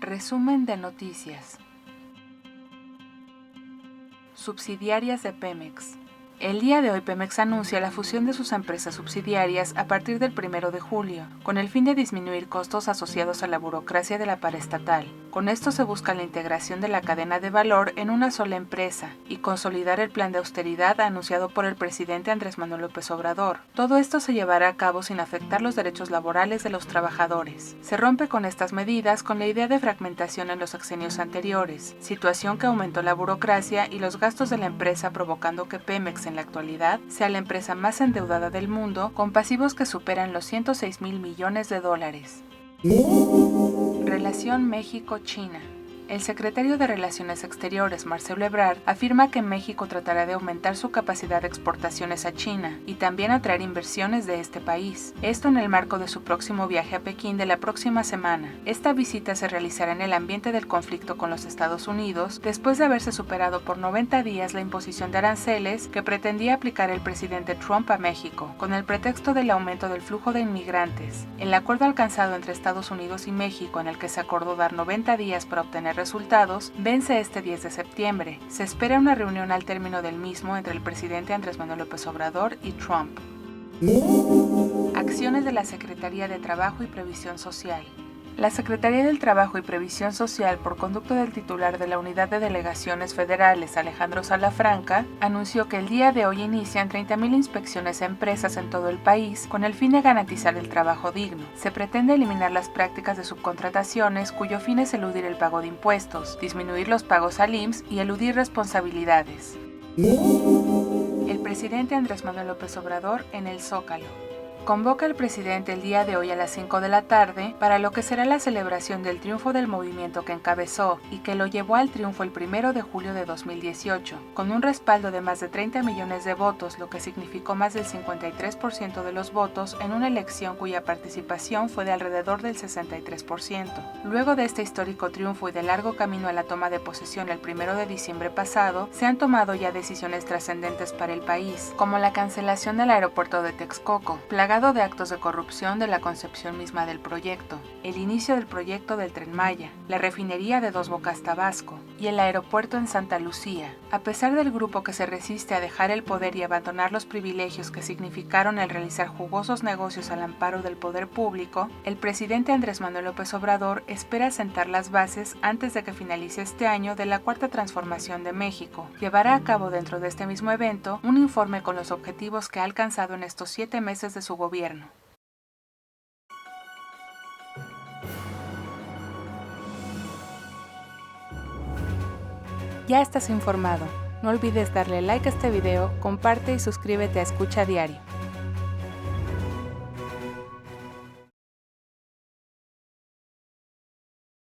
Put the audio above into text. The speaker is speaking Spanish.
Resumen de noticias. Subsidiarias de Pemex. El día de hoy Pemex anuncia la fusión de sus empresas subsidiarias a partir del 1 de julio, con el fin de disminuir costos asociados a la burocracia de la paraestatal. Con esto se busca la integración de la cadena de valor en una sola empresa y consolidar el plan de austeridad anunciado por el presidente Andrés Manuel López Obrador. Todo esto se llevará a cabo sin afectar los derechos laborales de los trabajadores. Se rompe con estas medidas con la idea de fragmentación en los sexenios anteriores, situación que aumentó la burocracia y los gastos de la empresa, provocando que Pemex en la actualidad sea la empresa más endeudada del mundo, con pasivos que superan los 106,000 millones de dólares. Relación México-China. El secretario de Relaciones Exteriores, Marcelo Ebrard, afirma que México tratará de aumentar su capacidad de exportaciones a China y también atraer inversiones de este país. Esto en el marco de su próximo viaje a Pekín de la próxima semana. Esta visita se realizará en el ambiente del conflicto con los Estados Unidos, después de haberse superado por 90 días la imposición de aranceles que pretendía aplicar el presidente Trump a México, con el pretexto del aumento del flujo de inmigrantes. El acuerdo alcanzado entre Estados Unidos y México, en el que se acordó dar 90 días para obtener resultados, vence este 10 de septiembre. Se espera una reunión al término del mismo entre el presidente Andrés Manuel López Obrador y Trump. Acciones de la Secretaría de Trabajo y Previsión Social. La Secretaría del Trabajo y Previsión Social, por conducto del titular de la Unidad de Delegaciones Federales, Alejandro Salafranca, anunció que el día de hoy inician 30,000 inspecciones a empresas en todo el país con el fin de garantizar el trabajo digno. Se pretende eliminar las prácticas de subcontrataciones cuyo fin es eludir el pago de impuestos, disminuir los pagos al IMSS y eludir responsabilidades. El presidente Andrés Manuel López Obrador en el Zócalo. Convoca el presidente el día de hoy a las 5 de la tarde para lo que será la celebración del triunfo del movimiento que encabezó y que lo llevó al triunfo el 1 de julio de 2018, con un respaldo de más de 30 millones de votos, lo que significó más del 53% de los votos en una elección cuya participación fue de alrededor del 63%. Luego de este histórico triunfo y de largo camino a la toma de posesión el 1 de diciembre pasado, se han tomado ya decisiones trascendentes para el país, como la cancelación del aeropuerto de Texcoco, plagado de actos de corrupción de la concepción misma del proyecto, el inicio del proyecto del Tren Maya, la refinería de Dos Bocas Tabasco y el aeropuerto en Santa Lucía. A pesar del grupo que se resiste a dejar el poder y abandonar los privilegios que significaron el realizar jugosos negocios al amparo del poder público, el presidente Andrés Manuel López Obrador espera sentar las bases antes de que finalice este año de la Cuarta Transformación de México. Llevará a cabo dentro de este mismo evento un informe con los objetivos que ha alcanzado en estos 7 meses de su gobierno. Ya estás informado. No olvides darle like a este video, comparte y suscríbete a Escucha Diario.